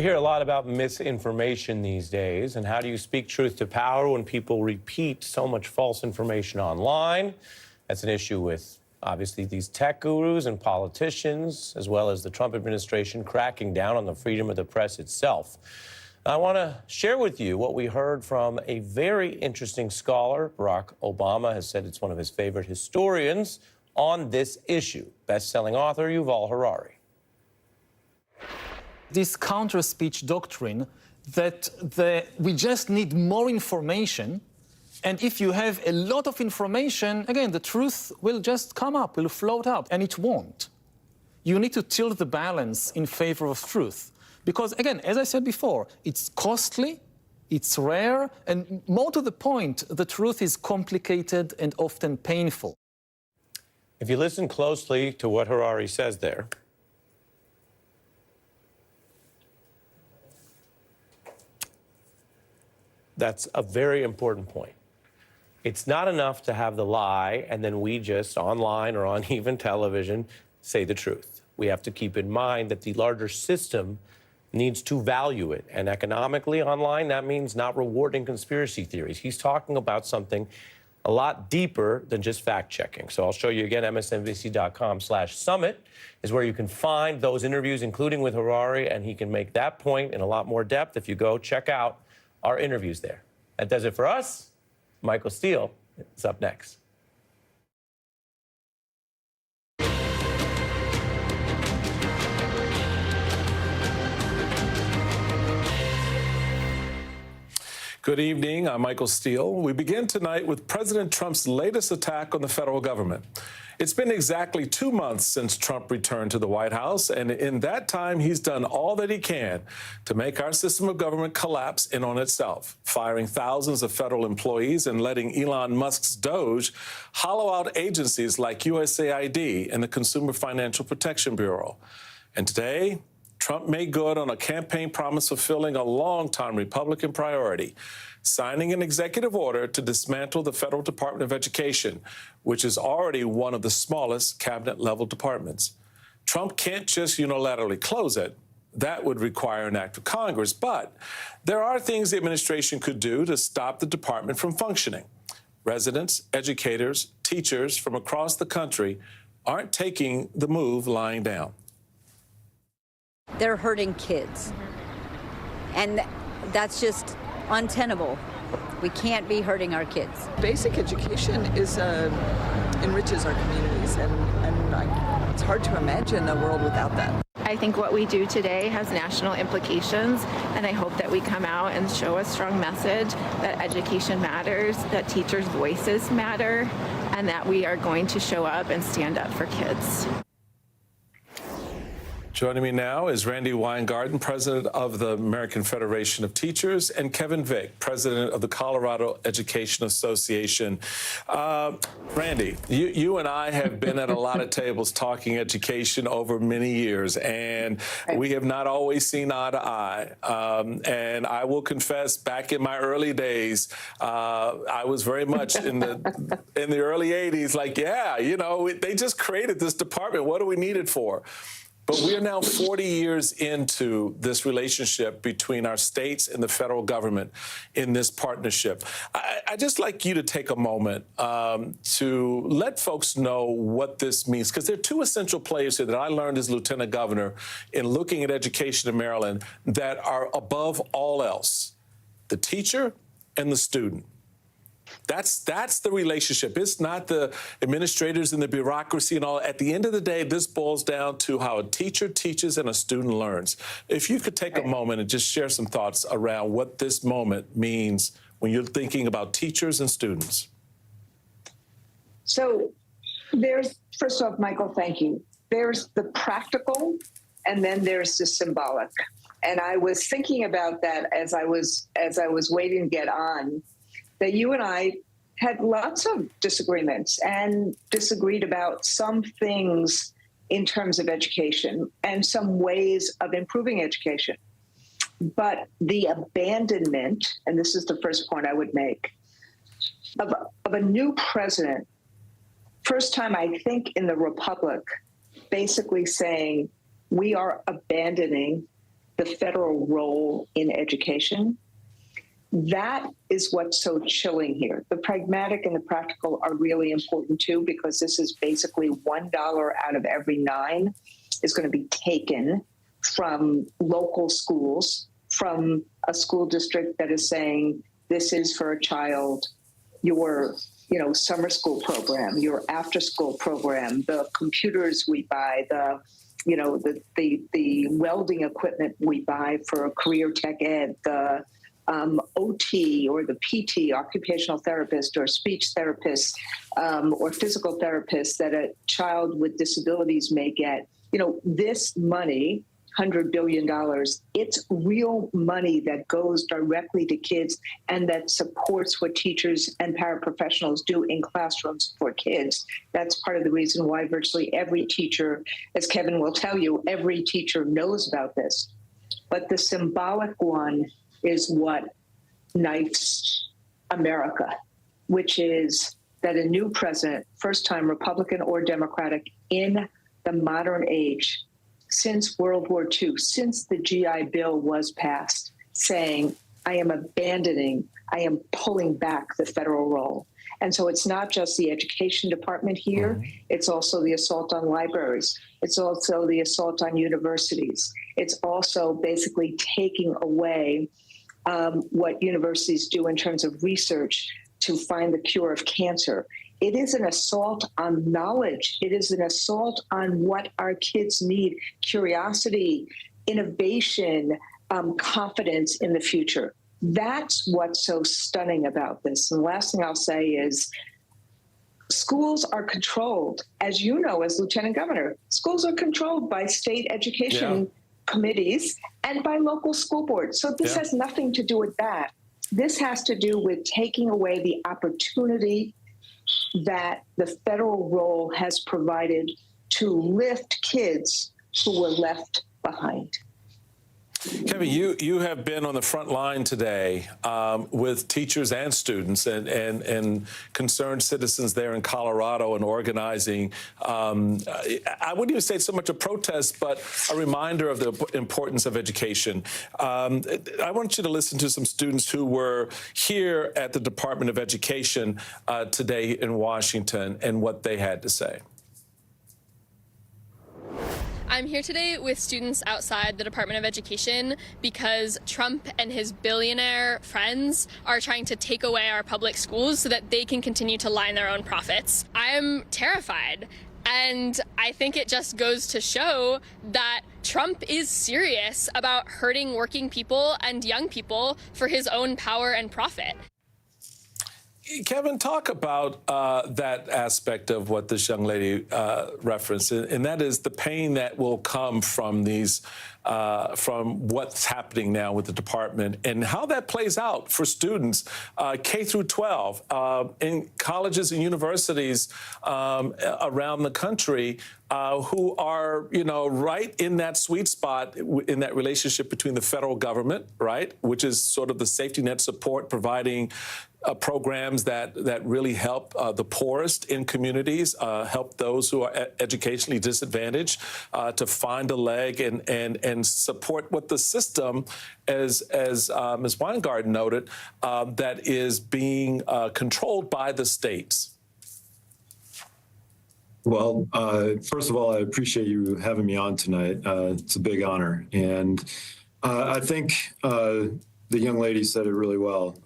We hear a lot about misinformation these days, and how do you speak truth to power when people repeat so much false information online? That's an issue with, obviously, these tech gurus and politicians, as well as the Trump administration cracking down on the freedom of the press itself. I want to share with you what we heard from a very interesting scholar. Barack Obama has said it's one of his favorite historians on this issue. Best-selling author Yuval Harari. This counter-speech doctrine that we just need more information, and if you have a lot of information, again, the truth will just come up, will float up, and it won't. You need to tilt the balance in favor of truth. Because, again, as I said before, it's costly, it's rare, and more to the point, the truth is complicated and often painful. If you listen closely to what Harari says there, that's a very important point. It's not enough to have the lie and then we just, online or on even television, say the truth. We have to keep in mind that the larger system needs to value it. And economically online, that means not rewarding conspiracy theories. He's talking about something a lot deeper than just fact-checking. So I'll show you again, msnbc.com/summit is where you can find those interviews, including with Harari, and he can make that point in a lot more depth if you go check out our interviews there. That does it for us. Michael Steele is up next. Good evening. I'm Michael Steele. We begin tonight with President Trump's latest attack on the federal government. It's been exactly 2 months since Trump returned to the White House, and in that time, he's done all that he can to make our system of government collapse in on itself, firing thousands of federal employees and letting Elon Musk's Doge hollow out agencies like USAID and the Consumer Financial Protection Bureau. And today, Trump made good on a campaign promise fulfilling a longtime Republican priority, signing an executive order to dismantle the Federal Department of Education, which is already one of the smallest cabinet-level departments. Trump can't just unilaterally close it. That would require an act of Congress. But there are things the administration could do to stop the department from functioning. Residents, educators, teachers from across the country aren't taking the move lying down. They're hurting kids. And that's just untenable. We can't be hurting our kids. Basic education is enriches our communities, and it's hard to imagine a world without that. I think what we do today has national implications, and I hope that we come out and show a strong message that education matters, that teachers' voices matter, and that we are going to show up and stand up for kids. Joining me now is Randy Weingarten, president of the American Federation of Teachers, and Kevin Vick, president of the Colorado Education Association. Randy, you and I have been at a lot of tables talking education over many years, and we have not always seen eye to eye. And I will confess, back in my early days, I was very much in the early 80s, like, yeah, they just created this department. What do we need it for? But we are now 40 years into this relationship between our states and the federal government in this partnership. I'd just like you to take a moment to let folks know what this means, because there are two essential players here that I learned as lieutenant governor in looking at education in Maryland that are above all else: the teacher and the student. That's the relationship. It's not the administrators and the bureaucracy and all. At the end of the day, this boils down to how a teacher teaches and a student learns. If you could take a moment and just share some thoughts around what this moment means when you're thinking about teachers and students. So first off, Michael, thank you. There's the practical, and then there's the symbolic. And I was thinking about that as I was waiting to get on, that you and I had lots of disagreements and disagreed about some things in terms of education and some ways of improving education. But the abandonment, and this is the first point I would make, of a new president, first time I think in the Republic, basically saying we are abandoning the federal role in education. That is what's so chilling here. The pragmatic and the practical are really important too, because this is basically $1 out of every 9 is going to be taken from local schools, from a school district that is saying this is for a child, your summer school program, your after school program, the computers we buy, the welding equipment we buy for career tech ed, the OT or the PT, occupational therapist or speech therapist or physical therapist that a child with disabilities may get. This money, $100 billion, it's real money that goes directly to kids and that supports what teachers and paraprofessionals do in classrooms for kids. That's part of the reason why virtually every teacher, as Kevin will tell you, every teacher knows about this. But the symbolic one is what knifes America, which is that a new president, first time Republican or Democratic in the modern age, since World War II, since the GI Bill was passed, saying, I am pulling back the federal role. And so it's not just the education department here, it's also the assault on libraries. It's also the assault on universities. It's also basically taking away what universities do in terms of research to find the cure of cancer. It is an assault on knowledge. It is an assault on what our kids need: curiosity, innovation, confidence in the future. That's what's so stunning about this. And the last thing I'll say is schools are controlled, as you know, as Lieutenant Governor, schools are controlled by state education committees and by local school boards. So this has nothing to do with that. This has to do with taking away the opportunity that the federal role has provided to lift kids who were left behind. Kevin, you have been on the front line today with teachers and students and concerned citizens there in Colorado and organizing. I wouldn't even say so much a protest, but a reminder of the importance of education. I want you to listen to some students who were here at the Department of Education today in Washington and what they had to say. I'm here today with students outside the Department of Education because Trump and his billionaire friends are trying to take away our public schools so that they can continue to line their own profits. I'm terrified. And I think it just goes to show that Trump is serious about hurting working people and young people for his own power and profit. Kevin, talk about that aspect of what this young lady referenced, and that is the pain that will come from these, from what's happening now with the department and how that plays out for students K through 12 in colleges and universities around the country who are, right in that sweet spot in that relationship between the federal government, right, which is sort of the safety net support, providing programs that really help the poorest in communities, help those who are educationally disadvantaged to find a leg and support what the system, as Ms. Weingarten noted, that is being controlled by the states. Well, first of all, I appreciate you having me on tonight. It's a big honor. And I think the young lady said it really well,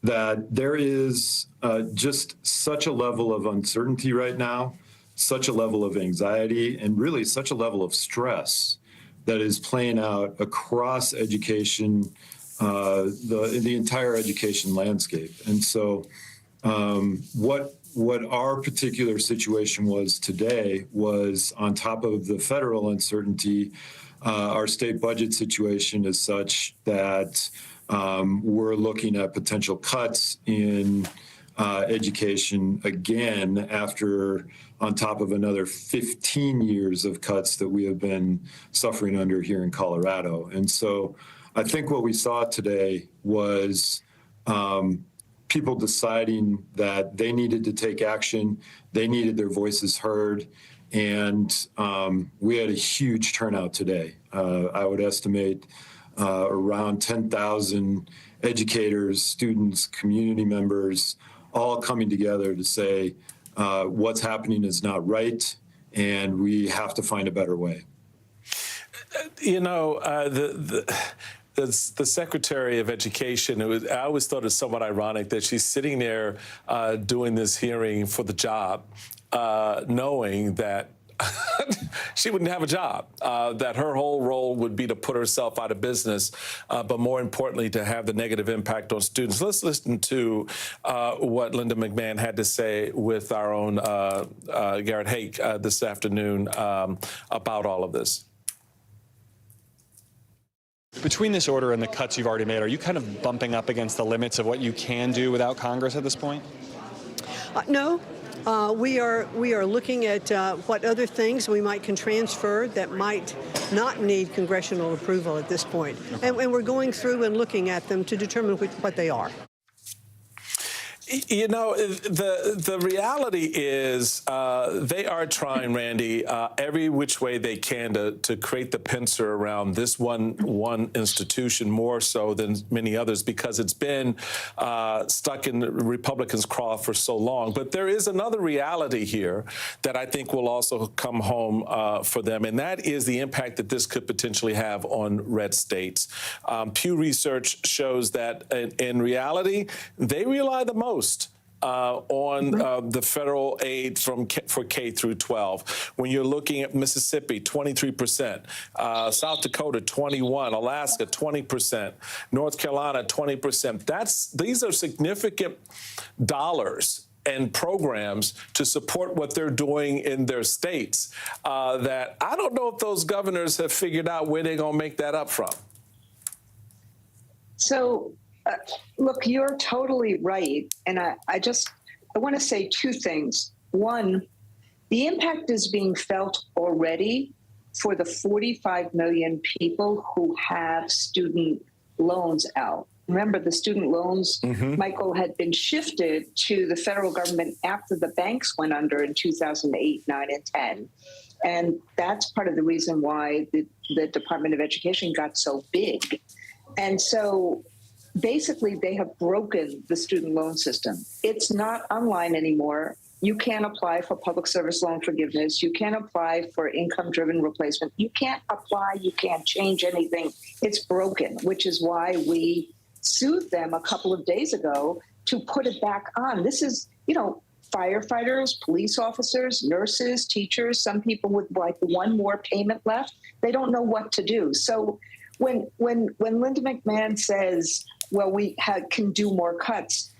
that there is just such a level of uncertainty right now, such a level of anxiety, and really such a level of stress that is playing out across education, the entire education landscape. And so what our particular situation was today was, on top of the federal uncertainty, our state budget situation is such that we're looking at potential cuts in education again after, on top of another 15 years of cuts that we have been suffering under here in Colorado. And so I think what we saw today was people deciding that they needed to take action, they needed their voices heard, And we had a huge turnout today. I would estimate around 10,000 educators, students, community members, all coming together to say what's happening is not right, and we have to find a better way. You know, the Secretary of Education, I always thought it was somewhat ironic that she's sitting there doing this hearing for the job, knowing that she wouldn't have a job, that her whole role would be to put herself out of business, but more importantly, to have the negative impact on students. Let's listen to what Linda McMahon had to say with our own Garrett Hake this afternoon about all of this. Between this order and the cuts you've already made, are you kind of bumping up against the limits of what you can do without Congress at this point? No. We are looking at what other things we can transfer that might not need congressional approval at this point. And we're going through and looking at them to determine what they are. You know, the reality is they are trying, Randy, every which way they can to create the pincer around this one institution more so than many others, because it's been stuck in the Republicans' craw for so long. But there is another reality here that I think will also come home for them, and that is the impact that this could potentially have on red states. Pew Research shows that in reality, they rely the most on the federal aid for K through 12. When you're looking at Mississippi, 23%, South Dakota, 21%, Alaska, 20%, North Carolina, 20%. These are significant dollars and programs to support what they're doing in their states that I don't know if those governors have figured out where they're going to make that up from. So, look, you're totally right. And I want to say two things. One, the impact is being felt already for the 45 million people who have student loans out. Remember, the student loans, Michael, had been shifted to the federal government after the banks went under in 2008, 9, and 10. And that's part of the reason why the Department of Education got so big. And so basically, they have broken the student loan system. It's not online anymore. You can't apply for public service loan forgiveness. You can't apply for income-driven replacement. You can't apply. You can't change anything. It's broken, which is why we sued them a couple of days ago to put it back on. This is, firefighters, police officers, nurses, teachers, some people with like one more payment left. They don't know what to do. So when Linda McMahon says, well, we can do more cuts,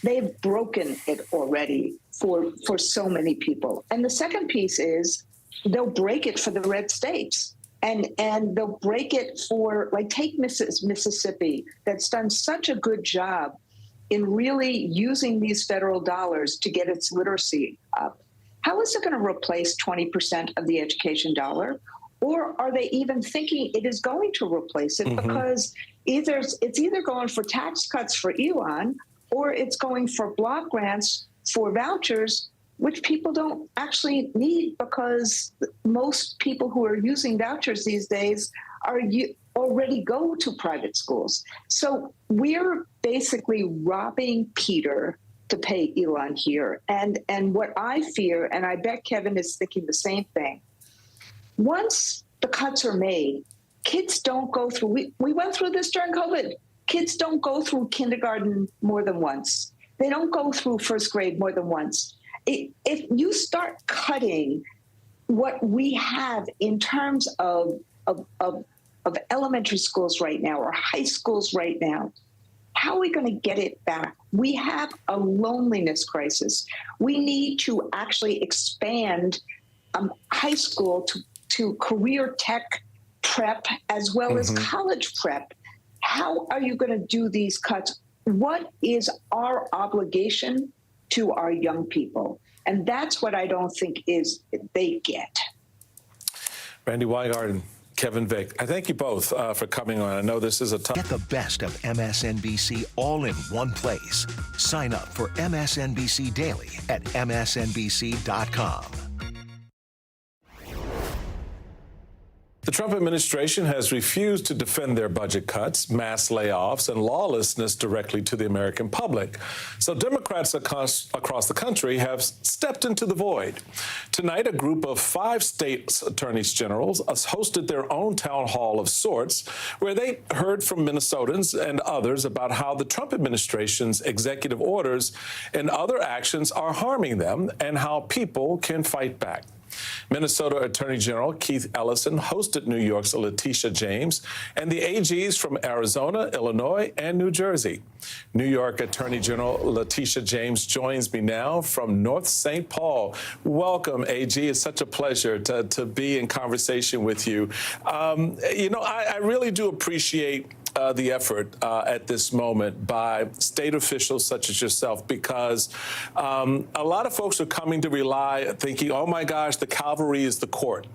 they've broken it already for so many people. And the second piece is they'll break it for the red states. And they'll break it for, like, take Mississippi, that's done such a good job in really using these federal dollars to get its literacy up. How is it going to replace 20% of the education dollar? Or are they even thinking it is going to replace it? Because it's either going for tax cuts for Elon, or it's going for block grants for vouchers, which people don't actually need, because most people who are using vouchers these days already go to private schools. So we're basically robbing Peter to pay Elon here. And what I fear, and I bet Kevin is thinking the same thing, once the cuts are made, kids don't go through, we went through this during COVID. Kids don't go through kindergarten more than once. They don't go through first grade more than once. If you start cutting what we have in terms of elementary schools right now or high schools right now, how are we going to get it back? We have a loneliness crisis. We need to actually expand high school to career tech prep as well as college prep. How are you going to do these cuts? What is our obligation to our young people? And that's what I don't think is they get. Randy Weingarten, Kevin Vick, I thank you both for coming on. I know this is a tough... Get the best of MSNBC all in one place. Sign up for MSNBC Daily at msnbc.com. The Trump administration has refused to defend their budget cuts, mass layoffs, and lawlessness directly to the American public. So Democrats across the country have stepped into the void. Tonight, a group of 5 state attorneys generals hosted their own town hall of sorts, where they heard from Minnesotans and others about how the Trump administration's executive orders and other actions are harming them and how people can fight back. Minnesota Attorney General Keith Ellison hosted New York's Letitia James and the AGs from Arizona, Illinois, and New Jersey. New York Attorney General Letitia James joins me now from North St. Paul. Welcome, AG. It's such a pleasure to be in conversation with you. I really do appreciate the effort at this moment by state officials such as yourself, because a lot of folks are coming to rely, thinking, oh my gosh, the cavalry is the court.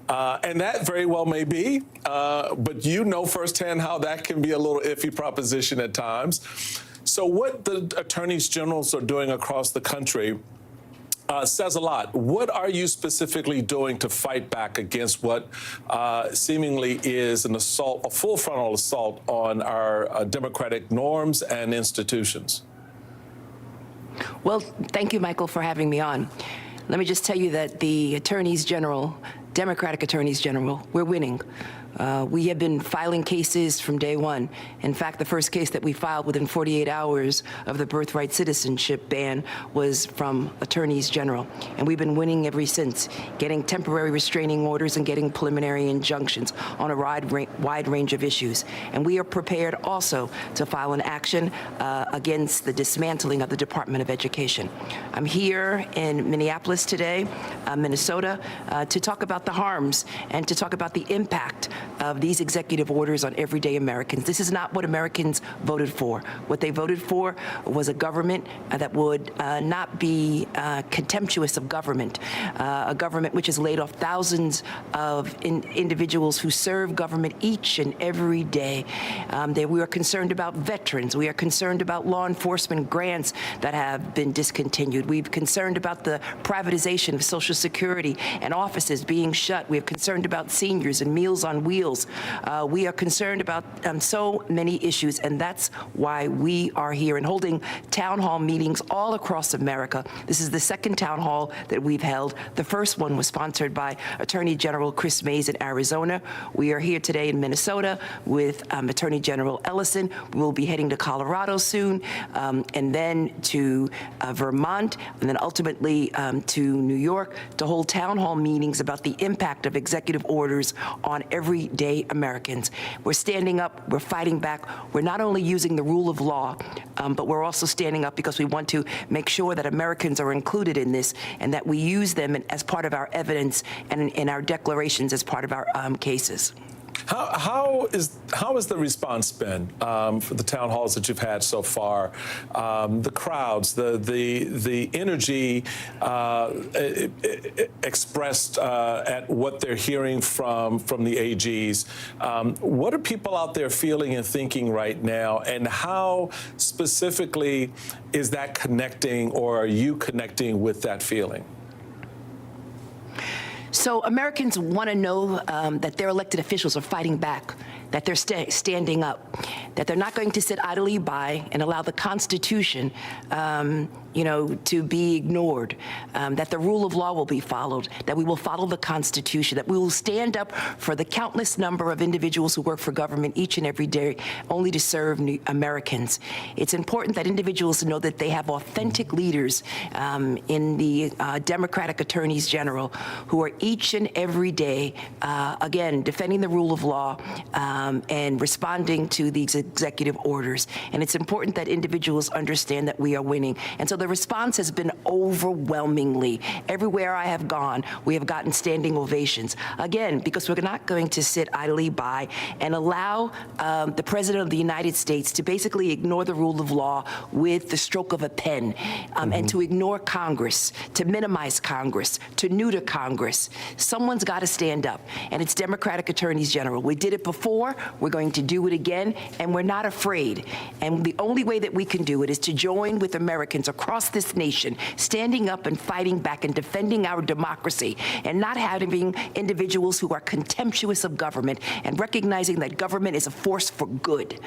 And that very well may be, but you know firsthand how that can be a little iffy proposition at times. So what the attorneys generals are doing across the country says a lot. What are you specifically doing to fight back against what seemingly is an assault, a full frontal assault on our democratic norms and institutions? Well, thank you, Michael, for having me on. Let me just tell you that the attorneys general, Democratic attorneys general, we're winning. We have been filing cases from day one. In fact, the first case that we filed within 48 hours of the birthright citizenship ban was from attorneys general. And we've been winning ever since, getting temporary restraining orders and getting preliminary injunctions on a wide range of issues. And we are prepared also to file an action against the dismantling of the Department of Education. I'm here in Minneapolis today, Minnesota, to talk about the harms and to talk about the impact of these executive orders on everyday Americans. This is not what Americans voted for. What they voted for was a government that would not be contemptuous of government, a government which has laid off thousands of individuals who serve government each and every day. We are concerned about veterans. We are concerned about law enforcement grants that have been discontinued. We're concerned about the privatization of Social Security and offices being shut. We are concerned about seniors and Meals on Wheels. We are concerned about so many issues, and that's why we are here and holding town hall meetings all across America. This is the second town hall that we've held. The first one was sponsored by Attorney General Chris Mays in Arizona. We are here today in Minnesota with Attorney General Ellison. We will be heading to Colorado soon, and then to Vermont, and then ultimately to New York to hold town hall meetings about the impact of executive orders on everyday Americans. We're standing up, we're fighting back. We're not only using the rule of law, but we're also standing up because we want to make sure that Americans are included in this and that we use them as part of our evidence and in our declarations as part of our cases. How has the response been for the town halls that you've had so far? The crowds, the energy expressed at what they're hearing from the AGs. What are people out there feeling and thinking right now, and how specifically is that connecting, or are you connecting with that feeling? So Americans want to know that their elected officials are fighting back, that they're standing up, that they're not going to sit idly by and allow the Constitution, to be ignored, that the rule of law will be followed, that we will follow the Constitution, that we will stand up for the countless number of individuals who work for government each and every day only to serve Americans. It's important that individuals know that they have authentic leaders in the Democratic attorneys general who are each and every day, again, defending the rule of law and responding to these executive orders. And it's important that individuals understand that we are winning. And so the response has been overwhelmingly. Everywhere I have gone, we have gotten standing ovations. Again, because we're not going to sit idly by and allow the President of the United States to basically ignore the rule of law with the stroke of a pen, and to ignore Congress, to minimize Congress, to neuter Congress. Someone's got to stand up, and it's Democratic attorneys general. We did it before, we're going to do it again, and we're not afraid. And the only way that we can do it is to join with Americans across across this nation standing up and fighting back and defending our democracy, and not having individuals who are contemptuous of government and recognizing that government is a force for good.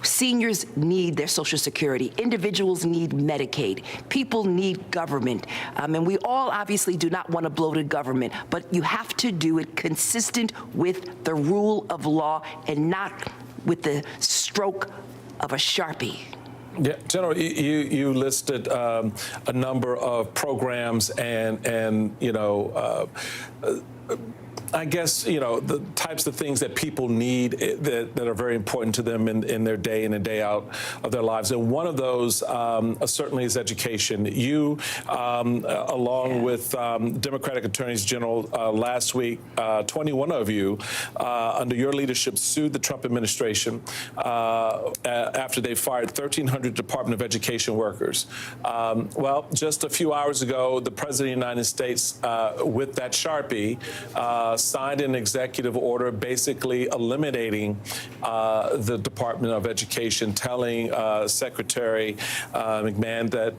Seniors need their Social Security. Individuals need Medicaid. People need government. And we all obviously do not want a bloated government, but you have to do it consistent with the rule of law and not with the stroke of a Sharpie. Yeah, General, you listed a number of programs and I guess, the types of things that people need that are very important to them in their day in and day out of their lives. And one of those certainly is education. You, along with Democratic Attorneys General last week, 21 of you, under your leadership, sued the Trump administration after they fired 1,300 Department of Education workers. Well, just a few hours ago, the President of the United States, with that Sharpie, signed an executive order basically eliminating the Department of Education, telling Secretary McMahon that,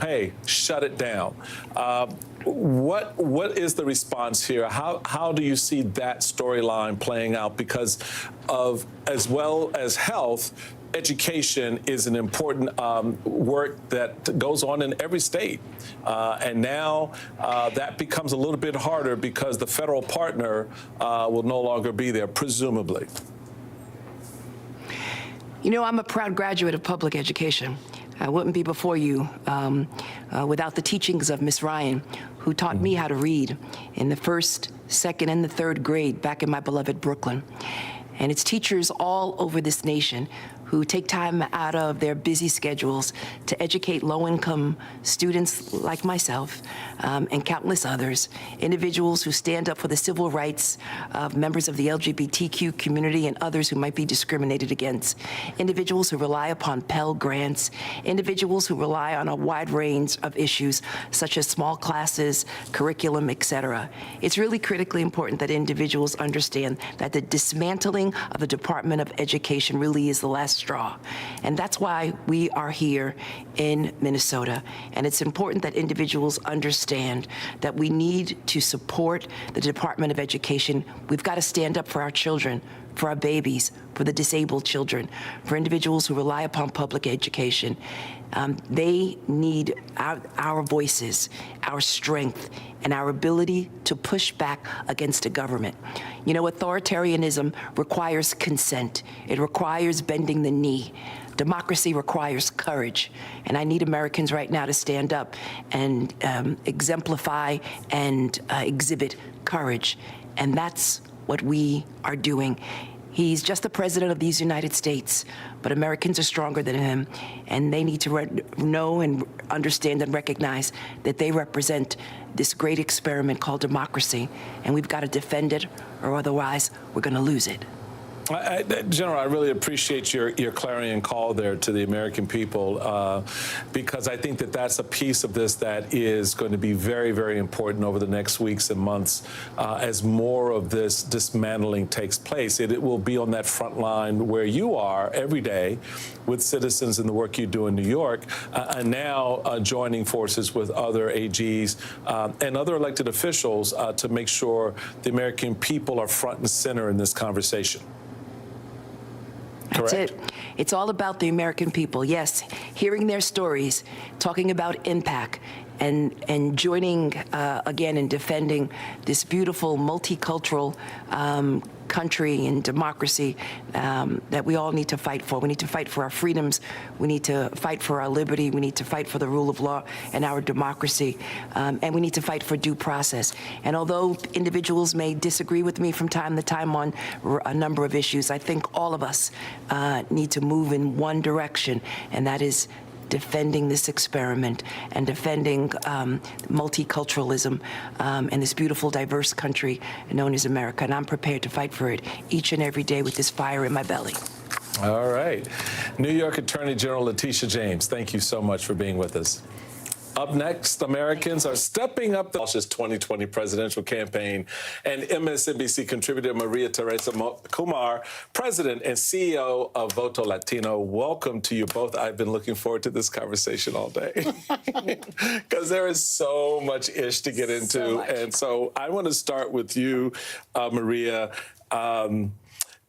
hey, shut it down. What is the response here? How do you see that storyline playing out? Because of, as well as health, education is an important work that goes on in every state. And now that becomes a little bit harder because the federal partner will no longer be there, presumably. I'm a proud graduate of public education. I wouldn't be before you without the teachings of Miss Ryan, who taught me how to read in the first, second, and the third grade back in my beloved Brooklyn. And it's teachers all over this nation who take time out of their busy schedules to educate low-income students like myself and countless others, individuals who stand up for the civil rights of members of the LGBTQ community and others who might be discriminated against, individuals who rely upon Pell Grants, individuals who rely on a wide range of issues such as small classes, curriculum, etc. It's really critically important that individuals understand that the dismantling of the Department of Education really is the last straw. And that's why we are here in Minnesota. And it's important that individuals understand that we need to support the Department of Education. We've got to stand up for our children, for our babies, for the disabled children, for individuals who rely upon public education. They need our voices, our strength, and our ability to push back against a government. Authoritarianism requires consent. It requires bending the knee. Democracy requires courage. And I need Americans right now to stand up and exemplify and exhibit courage. And that's what we are doing. He's just the president of these United States, but Americans are stronger than him, and they need to know and understand and recognize that they represent this great experiment called democracy, and we've got to defend it, or otherwise we're going to lose it. General, I really appreciate your clarion call there to the American people, because I think that that's a piece of this that is going to be very, very important over the next weeks and months as more of this dismantling takes place. It will be on that front line where you are every day with citizens in the work you do in New York, and now joining forces with other AGs and other elected officials to make sure the American people are front and center in this conversation. That's it. It's all about the American people. Yes, hearing their stories, talking about impact, and joining again in defending this beautiful multicultural country and democracy that we all need to fight for. We need to fight for our freedoms. We need to fight for our liberty. We need to fight for the rule of law and our democracy. And we need to fight for due process. And although individuals may disagree with me from time to time on a number of issues, I think all of us need to move in one direction, and that is defending this experiment and defending multiculturalism and this beautiful, diverse country known as America. And I'm prepared to fight for it each and every day with this fire in my belly. All right. New York Attorney General Letitia James, thank you so much for being with us. Up next, Americans are stepping up the Phish's 2020 presidential campaign, and MSNBC contributor Maria Teresa Kumar, president and CEO of Voto Latino. Welcome to you both. I've been looking forward to this conversation all day because there is so much ish to get into. And so I want to start with you, Maria.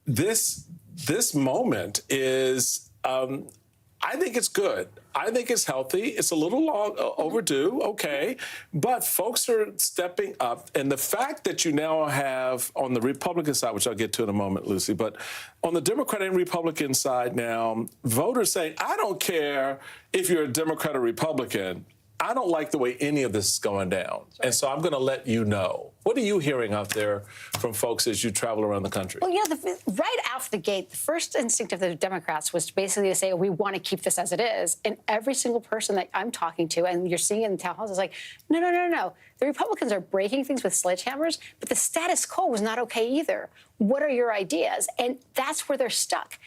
This moment is, I think it's good. I think it's healthy. It's a little long overdue, okay, but folks are stepping up. And the fact that you now have on the Republican side, which I'll get to in a moment, Lucy, but on the Democratic and Republican side now, voters saying, I don't care if you're a Democrat or Republican, I don't like the way any of this is going down. Right. And so I'm going to let you know. What are you hearing out there from folks as you travel around the country? Well, right off the gate, the first instinct of the Democrats was basically to say, we want to keep this as it is. And every single person that I'm talking to, and you're seeing in the town halls, is like, no. The Republicans are breaking things with sledgehammers, but the status quo was not okay either. What are your ideas? And that's where they're stuck.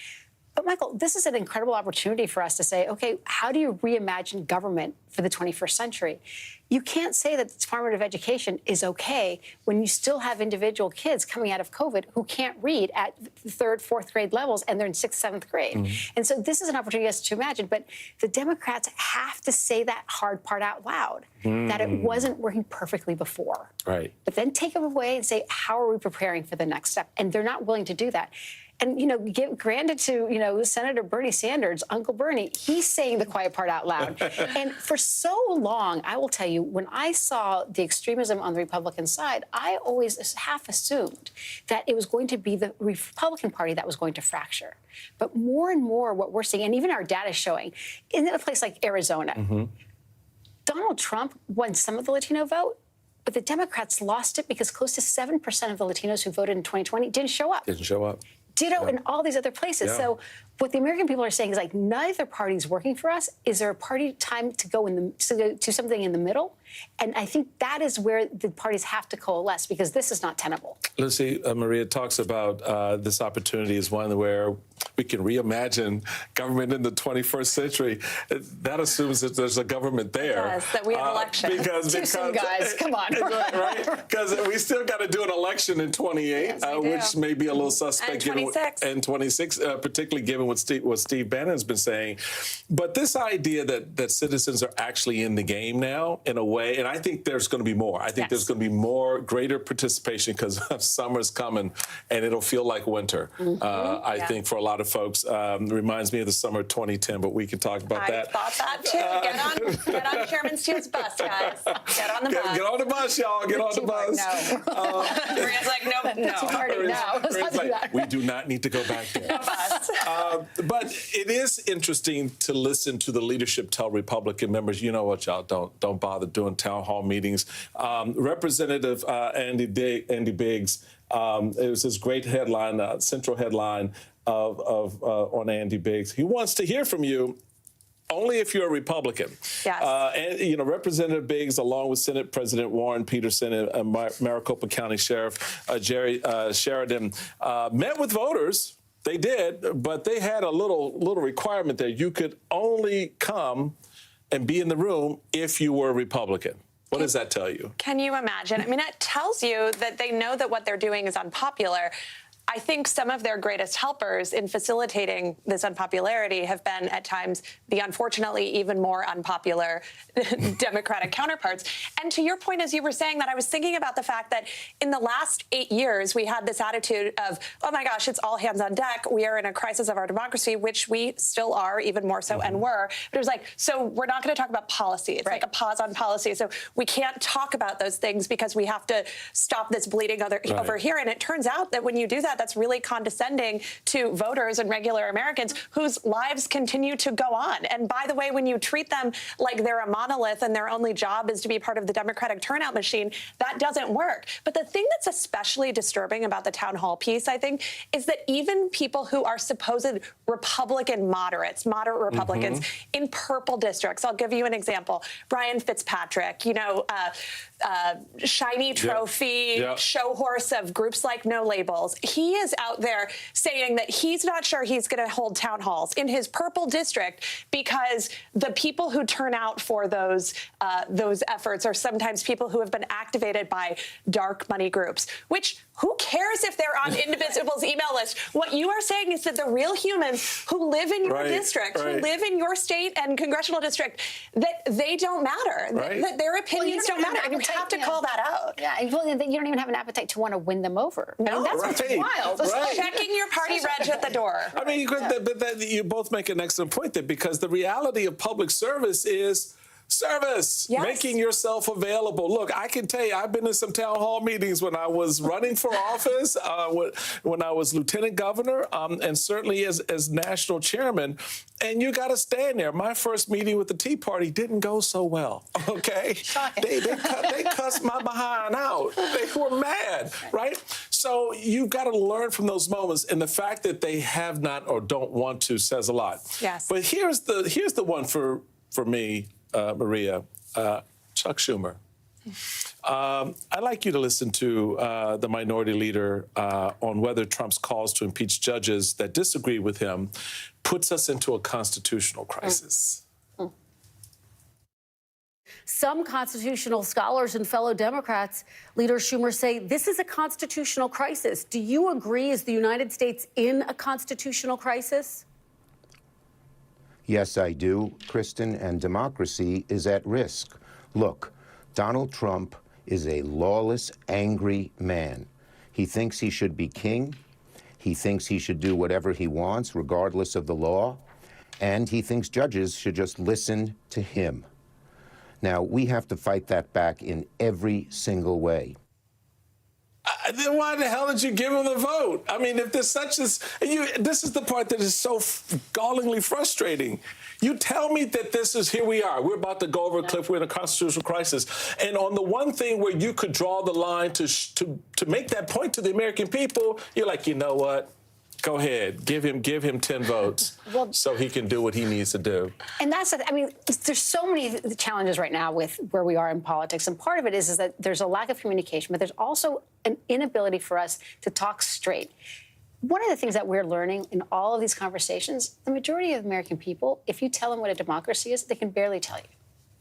But, Michael, this is an incredible opportunity for us to say, OK, how do you reimagine government for the 21st century? You can't say that formative education is OK when you still have individual kids coming out of COVID who can't read at third, fourth grade levels, and they're in sixth, seventh grade. Mm-hmm. And so this is an opportunity for us to imagine. But the Democrats have to say that hard part out loud, that it wasn't working perfectly before. Right. But then take them away and say, how are we preparing for the next step? And they're not willing to do that. And, give granted to, Senator Bernie Sanders, Uncle Bernie, he's saying the quiet part out loud. And for so long, I will tell you, when I saw the extremism on the Republican side, I always half assumed that it was going to be the Republican Party that was going to fracture. But more and more what we're seeing, and even our data is showing, in a place like Arizona, Donald Trump won some of the Latino vote, but the Democrats lost it because close to 7% of the Latinos who voted in 2020 didn't show up. Ditto in all these other places. Yeah. So what the American people are saying is, like, neither party's working for us. Is there a party time to go to something in the middle? And I think that is where the parties have to coalesce, because this is not tenable. Lucy, Maria talks about this opportunity as one where we can reimagine government in the 21st century. That assumes that there's a government there. Yes, that we have elections. Too soon, guys. Come on. Right? Because we still got to do an election in 28, yes, which may be a little suspect. And 26, particularly given what Steve Bannon's been saying. But this idea that citizens are actually in the game now, in a way, and I think there's going to be more. I think there's going to be greater participation because summer's coming and it'll feel like winter. I think for a lot of folks, reminds me of the summer of 2010, but we can talk about that. I thought that too. Get on Chairman Steele's bus, guys. Get on the bus. Get on the bus, y'all. Get on the bus. No. Maria's like, no. We do not need to go back there. No bus. But it is interesting to listen to the leadership tell Republican members, you know what, y'all, don't bother doing town hall meetings. Representative Andy Biggs, it was his great headline, central headline on Andy Biggs. He wants to hear from you only if you're a Republican. Yes. And, Representative Biggs, along with Senate President Warren Peterson and Maricopa County Sheriff Jerry Sheridan, met with voters. They did, but they had a little requirement there. You could only come and be in the room if you were a Republican. What does that tell you? Can you imagine? I mean, it tells you that they know that what they're doing is unpopular. I think some of their greatest helpers in facilitating this unpopularity have been, at times, the unfortunately even more unpopular Democratic counterparts. And to your point, as you were saying that, I was thinking about the fact that in the last 8 years, we had this attitude of, oh my gosh, it's all hands on deck. We are in a crisis of our democracy, which we still are, even more so, and were. But it was like, so we're not going to talk about policy. It's like a pause on policy. So we can't talk about those things because we have to stop this bleeding over here. And it turns out that when you do that, that's really condescending to voters and regular Americans whose lives continue to go on. And by the way, when you treat them like they're a monolith and their only job is to be part of the Democratic turnout machine, that doesn't work. But the thing that's especially disturbing about the town hall piece, I think, is that even people who are supposed Republican moderates, moderate Republicans in purple districts, I'll give you an example. Brian Fitzpatrick, shiny trophy show horse of groups like No Labels. He is out there saying that he's not sure he's going to hold town halls in his purple district because the people who turn out for those efforts are sometimes people who have been activated by dark money groups, which who cares if they're on individuals' email list? What you are saying is that the real humans who live in your district, who live in your state and congressional district, that they don't matter, that their opinions don't matter. And you have to call that out. Yeah, you don't even have an appetite to want to win them over. No, that's what's wild. Checking your party reg at the door. I mean, you both make an excellent point there, because the reality of public service is service, making yourself available. Look, I can tell you, I've been in some town hall meetings when I was running for office, when I was lieutenant governor, and certainly as national chairman, and you got to stand there. My first meeting with the Tea Party didn't go so well, okay? They cussed my behind out. They were mad, right? So you've got to learn from those moments, and the fact that they have not or don't want to says a lot. Yes. But here's the one for me, Maria, Chuck Schumer. I'd like you to listen to the minority leader on whether Trump's calls to impeach judges that disagree with him puts us into a constitutional crisis. Some constitutional scholars and fellow Democrats, Leader Schumer, say this is a constitutional crisis. Do you agree? Is the United States in a constitutional crisis? Yes, I do, Kristen, and democracy is at risk. Look, Donald Trump is a lawless, angry man. He thinks he should be king. He thinks he should do whatever he wants, regardless of the law. And he thinks judges should just listen to him. Now, we have to fight that back in every single way. Then why the hell did you give him the vote? I mean, if there's such as this is the part that is so gallingly frustrating. You tell me that this is, here we are, we're about to go over a cliff, we're in a constitutional crisis. And on the one thing where you could draw the line to make that point to the American people, you're like, you know what? Go ahead, give him 10 votes so he can do what he needs to do. And that's, I mean, there's so many challenges right now with where we are in politics. And part of it is that there's a lack of communication, but there's also an inability for us to talk straight. One of the things that we're learning in all of these conversations, the majority of American people, if you tell them what a democracy is, they can barely tell you.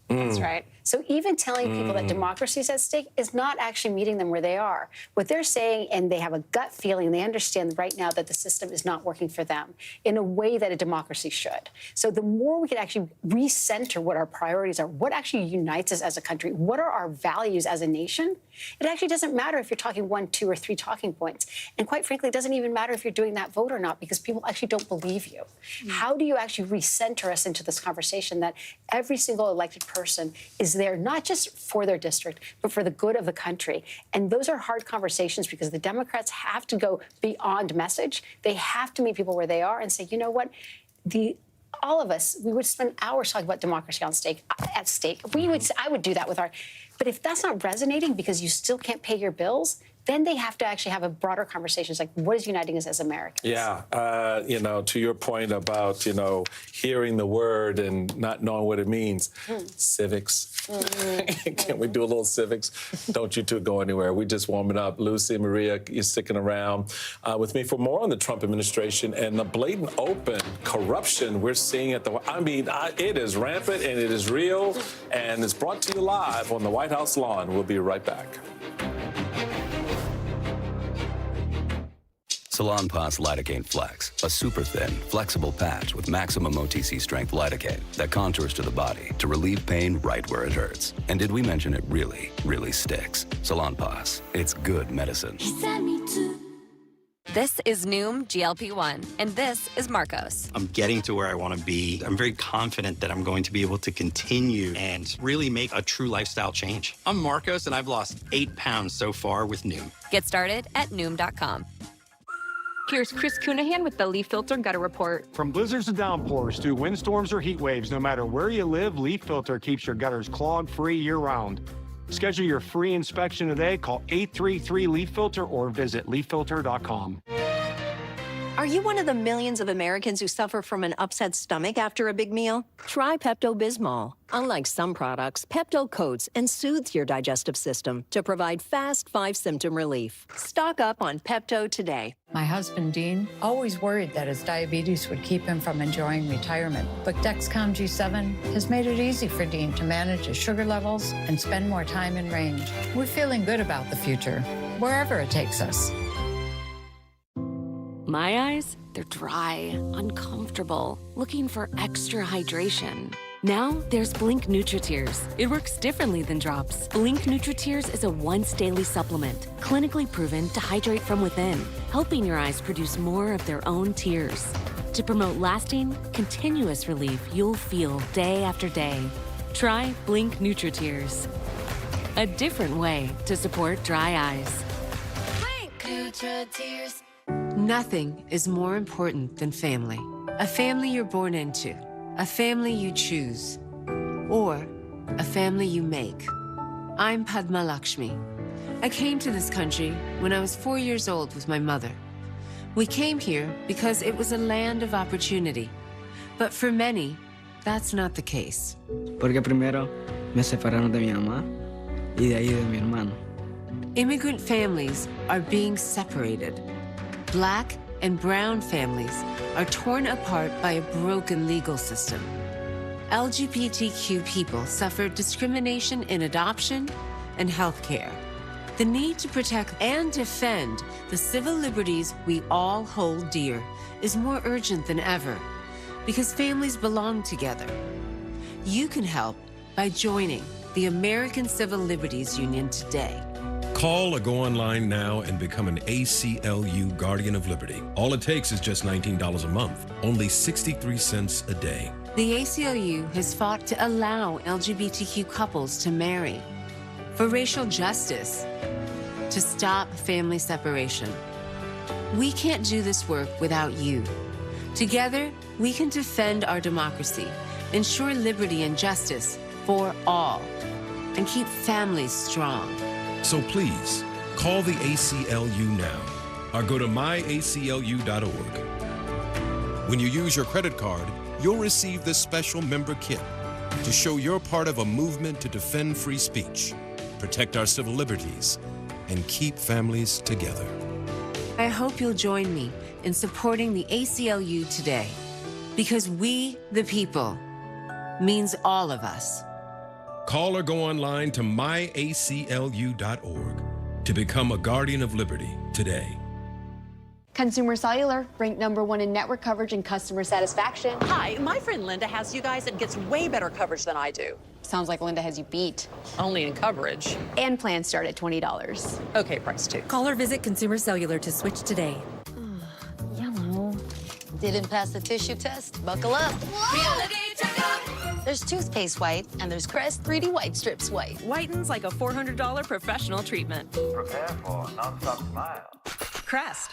That's right. So even telling people that democracy is at stake is not actually meeting them where they are. What they're saying, and they have a gut feeling, they understand right now that the system is not working for them in a way that a democracy should. So the more we can actually recenter what our priorities are, what actually unites us as a country, what are our values as a nation, it actually doesn't matter if you're talking 1, 2, or 3 talking points. And quite frankly, it doesn't even matter if you're doing that vote or not, because people actually don't believe you. How do you actually recenter us into this conversation that every single elected person is there not just for their district, but for the good of the country? And those are hard conversations because the Democrats have to go beyond message. They have to meet people where they are and say, you know what, all of us, we would spend hours talking about democracy at stake. I would do that with our, but if that's not resonating because you still can't pay your bills, then they have to actually have a broader conversation. It's like, what is uniting us as Americans? Yeah, to your point about, hearing the word and not knowing what it means, civics. Can we do a little civics? Don't you two go anywhere. We're just warming up. Lucy, Maria, you're sticking around with me for more on the Trump administration and the blatant open corruption we're seeing at it is rampant and it is real, and it's brought to you live on the White House lawn. We'll be right back. Salonpas Lidocaine Flex, a super thin, flexible patch with maximum OTC strength lidocaine that contours to the body to relieve pain right where it hurts. And did we mention it really, really sticks? Salonpas, it's good medicine. This is Noom GLP-1, and this is Marcos. I'm getting to where I want to be. I'm very confident that I'm going to be able to continue and really make a true lifestyle change. I'm Marcos, and I've lost 8 pounds so far with Noom. Get started at Noom.com. Here's Chris Cunahan with the Leaf Filter Gutter Report. From blizzards to downpours to windstorms or heat waves, no matter where you live, Leaf Filter keeps your gutters clog-free year-round. Schedule your free inspection today. Call 833-LEAF-FILTER or visit leaffilter.com. Are you one of the millions of Americans who suffer from an upset stomach after a big meal? Try Pepto-Bismol. Unlike some products, Pepto coats and soothes your digestive system to provide fast 5-symptom relief. Stock up on Pepto today. My husband, Dean, always worried that his diabetes would keep him from enjoying retirement. But Dexcom G7 has made it easy for Dean to manage his sugar levels and spend more time in range. We're feeling good about the future, wherever it takes us. My eyes, they're dry, uncomfortable, looking for extra hydration. Now there's Blink NutriTears. It works differently than drops. Blink NutriTears is a once-daily supplement, clinically proven to hydrate from within, helping your eyes produce more of their own tears. To promote lasting, continuous relief you'll feel day after day. Try Blink NutriTears. A different way to support dry eyes. Blink NutriTears. Nothing is more important than family. A family you're born into, a family you choose, or a family you make. I'm Padma Lakshmi. I came to this country when I was 4 years old with my mother. We came here because it was a land of opportunity. But for many, that's not the case. Porque primero me separaron de mi mamá y de ahí de mi hermano. Immigrant families are being separated. Black and brown families are torn apart by a broken legal system. LGBTQ people suffer discrimination in adoption and healthcare. The need to protect and defend the civil liberties we all hold dear is more urgent than ever because families belong together. You can help by joining the American Civil Liberties Union today. Call or go online now and become an ACLU Guardian of Liberty. All it takes is just $19 a month, only 63 cents a day. The ACLU has fought to allow LGBTQ couples to marry, for racial justice, to stop family separation. We can't do this work without you. Together, we can defend our democracy, ensure liberty and justice for all, and keep families strong. So please, call the ACLU now or go to myaclu.org. When you use your credit card, you'll receive this special member kit to show you're part of a movement to defend free speech, protect our civil liberties, and keep families together. I hope you'll join me in supporting the ACLU today, because we, the people, means all of us. Call or go online to myaclu.org to become a Guardian of Liberty today. Consumer Cellular, ranked #1 in network coverage and customer satisfaction. Hi, my friend Linda has you guys and gets way better coverage than I do. Sounds like Linda has you beat. Only in coverage. And plans start at $20. Okay, price too. Call or visit Consumer Cellular to switch today. Yellow. Didn't pass the tissue test? Buckle up. Reality checkup. There's toothpaste white, and there's Crest 3D White Strips white. Whitens like a $400 professional treatment. Prepare for non-stop smile. Crest.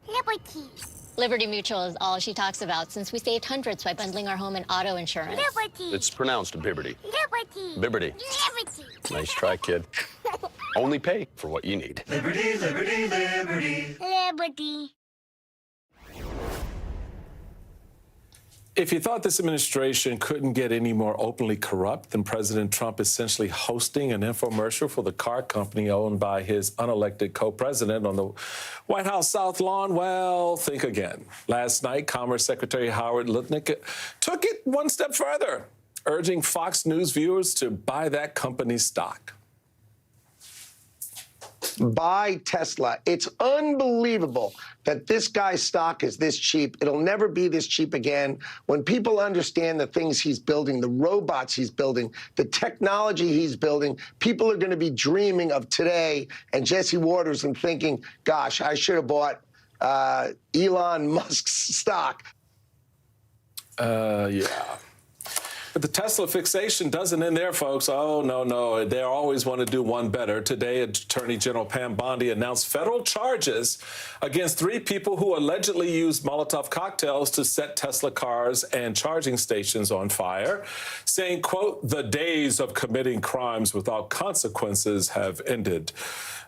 Liberty. Liberty Mutual is all she talks about since we saved hundreds by bundling our home and auto insurance. Liberty. It's pronounced Bibberty. Liberty. Bibberty. Liberty. Nice try, kid. Only pay for what you need. Liberty, liberty, liberty. Liberty. If you thought this administration couldn't get any more openly corrupt than President Trump essentially hosting an infomercial for the car company owned by his unelected co-president on the White House South Lawn, well, think again. Last night, Commerce Secretary Howard Lutnick took it one step further, urging Fox News viewers to buy that company's stock. Buy Tesla. It's unbelievable that this guy's stock is this cheap. It'll never be this cheap again. When people understand the things he's building, the robots he's building, the technology he's building, people are going to be dreaming of today and Jesse Waters and thinking, gosh, I should have bought Elon Musk's stock. Yeah. But the Tesla fixation doesn't end there, folks. Oh, no. They always want to do one better. Today, Attorney General Pam Bondi announced federal charges against 3 people who allegedly used Molotov cocktails to set Tesla cars and charging stations on fire, saying, quote, the days of committing crimes without consequences have ended.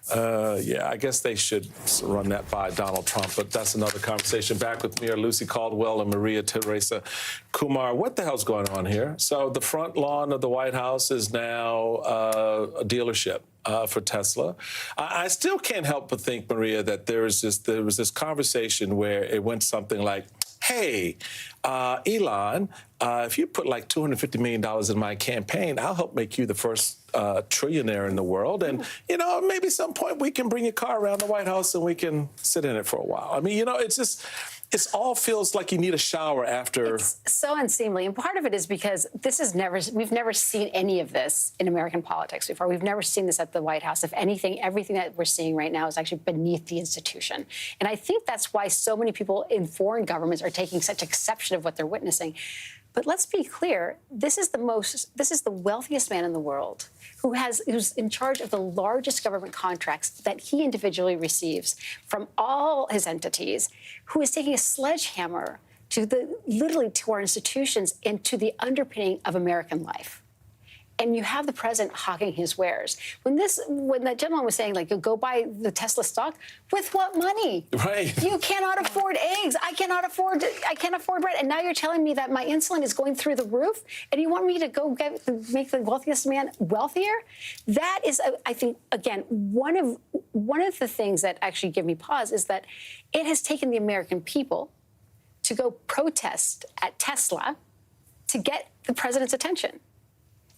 Yeah, I guess they should run that by Donald Trump, but that's another conversation. Back with me are Lucy Caldwell and Maria Teresa Kumar. What the hell's going on here? So the front lawn of the White House is now a dealership for Tesla. I still can't help but think, Maria, that there was this conversation where it went something like, hey, Elon, if you put like $250 million in my campaign, I'll help make you the first trillionaire in the world. And, you know, maybe some point we can bring your car around the White House and we can sit in it for a while. I mean, you know, it all feels like you need a shower after. It's so unseemly. And part of it is because we've never seen any of this in American politics before. We've never seen this at the White House. If anything, everything that we're seeing right now is actually beneath the institution. And I think that's why so many people in foreign governments are taking such exception of what they're witnessing. But let's be clear, this is the wealthiest man in the world who's in charge of the largest government contracts that he individually receives from all his entities, who is taking a sledgehammer literally to our institutions and to the underpinning of American life. And you have the president hawking his wares. When that gentleman was saying, like, go buy the Tesla stock, with what money? Right. You cannot afford eggs. I can't afford bread. And now you're telling me that my insulin is going through the roof, and you want me to go make the wealthiest man wealthier? That is, I think, again, one of the things that actually give me pause is that it has taken the American people to go protest at Tesla to get the president's attention.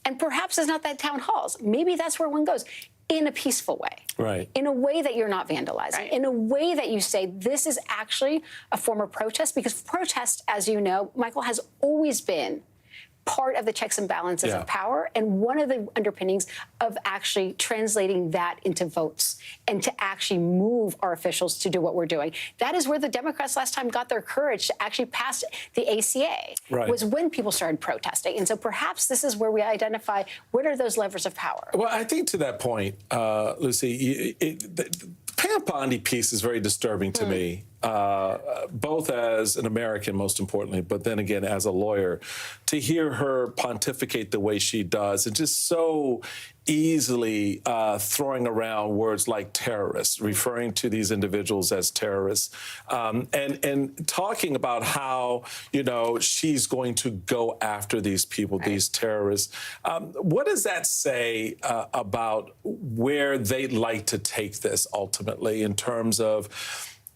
And perhaps it's not that town halls. Maybe that's where one goes in a peaceful way. Right. In a way that you're not vandalizing. Right. In a way that you say this is actually a form of protest. Because protest, as you know, Michael, has always been part of the checks and balances of power, and one of the underpinnings of actually translating that into votes and to actually move our officials to do what we're doing. That is where the Democrats last time got their courage to actually pass the ACA, was when people started protesting. And so perhaps this is where we identify what are those levers of power. Well, I think to that point, Lucy, the Pam Bondi piece is very disturbing to me. Both as an American, most importantly, but then again as a lawyer, to hear her pontificate the way she does and just so easily throwing around words like terrorists, referring to these individuals as terrorists, and talking about how, you know, she's going to go after these people, these terrorists. What does that say about where they'd like to take this ultimately in terms of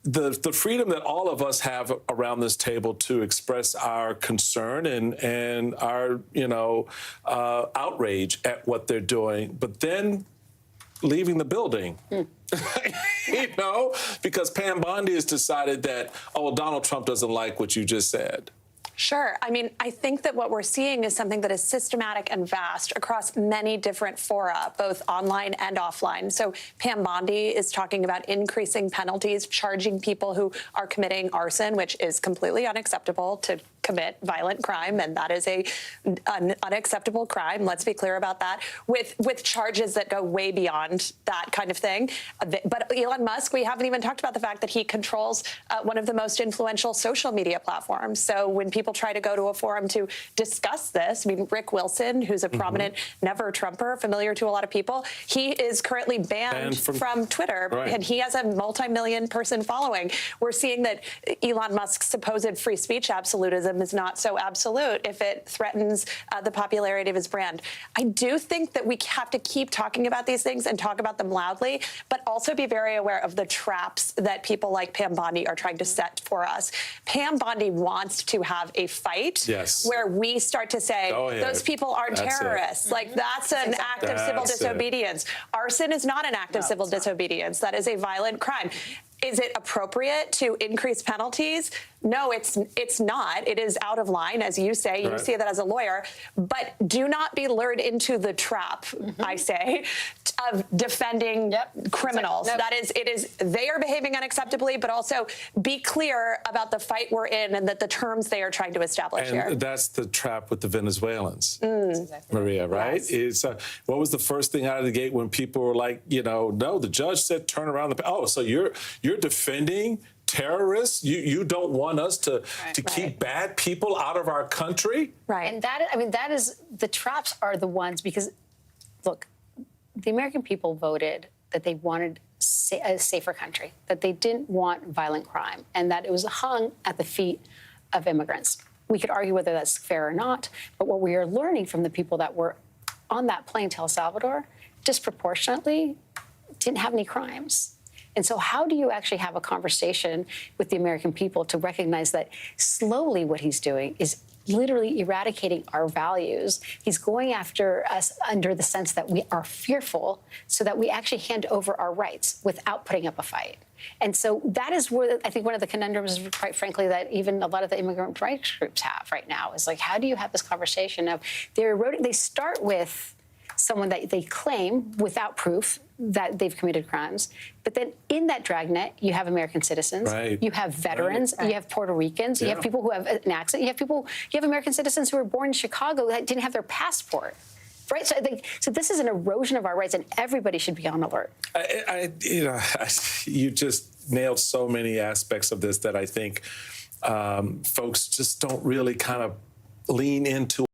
the freedom that all of us have around this table to express our concern and our, you know, outrage at what they're doing, but then leaving the building, you know, because Pam Bondi has decided that, oh, Donald Trump doesn't like what you just said. Sure. I mean, I think that what we're seeing is something that is systematic and vast across many different fora, both online and offline. So Pam Bondi is talking about increasing penalties, charging people who are committing arson, which is completely unacceptable to commit violent crime, and that is an unacceptable crime. Let's be clear about that, with charges that go way beyond that kind of thing. But Elon Musk, we haven't even talked about the fact that he controls one of the most influential social media platforms. So when people try to go to a forum to discuss this, I mean, Rick Wilson, who's a prominent never-Trumper, familiar to a lot of people, he is currently banned from Twitter, and he has a multi-million person following. We're seeing that Elon Musk's supposed free speech absolutism is not so absolute if it threatens the popularity of his brand. I do think that we have to keep talking about these things and talk about them loudly, but also be very aware of the traps that people like Pam Bondi are trying to set for us. Pam Bondi wants to have a fight where we start to say, those people aren't terrorists. Like, that's an act of civil disobedience. Arson is not an act of civil disobedience. That is a violent crime. Is it appropriate to increase penalties? No, it's not. It is out of line, as you say. You see that as a lawyer. But do not be lured into the trap, I say, of defending criminals. That is, they are behaving unacceptably, but also be clear about the fight we're in and that the terms they are trying to establish here. And that's the trap with the Venezuelans, Maria, right? Yes. What was the first thing out of the gate when people were like, no, the judge said turn around so you're defending terrorists? You don't want us to keep bad people out of our country? Right. And that is the traps are the ones because, look, the American people voted that they wanted a safer country, that they didn't want violent crime, and that it was hung at the feet of immigrants. We could argue whether that's fair or not, but what we are learning from the people that were on that plane to El Salvador disproportionately didn't have any crimes. And so how do you actually have a conversation with the American people to recognize that slowly what he's doing is literally eradicating our values? He's going after us under the sense that we are fearful so that we actually hand over our rights without putting up a fight. And so that is where I think one of the conundrums, quite frankly, that even a lot of the immigrant rights groups have right now is like, how do you have this conversation of they start with someone that they claim without proof that they've committed crimes. But then in that dragnet, you have American citizens, you have veterans, you have Puerto Ricans, you have people who have an accent, you have American citizens who were born in Chicago that didn't have their passport. Right, so this is an erosion of our rights, and everybody should be on alert. You just nailed so many aspects of this that I think folks just don't really kind of lean into.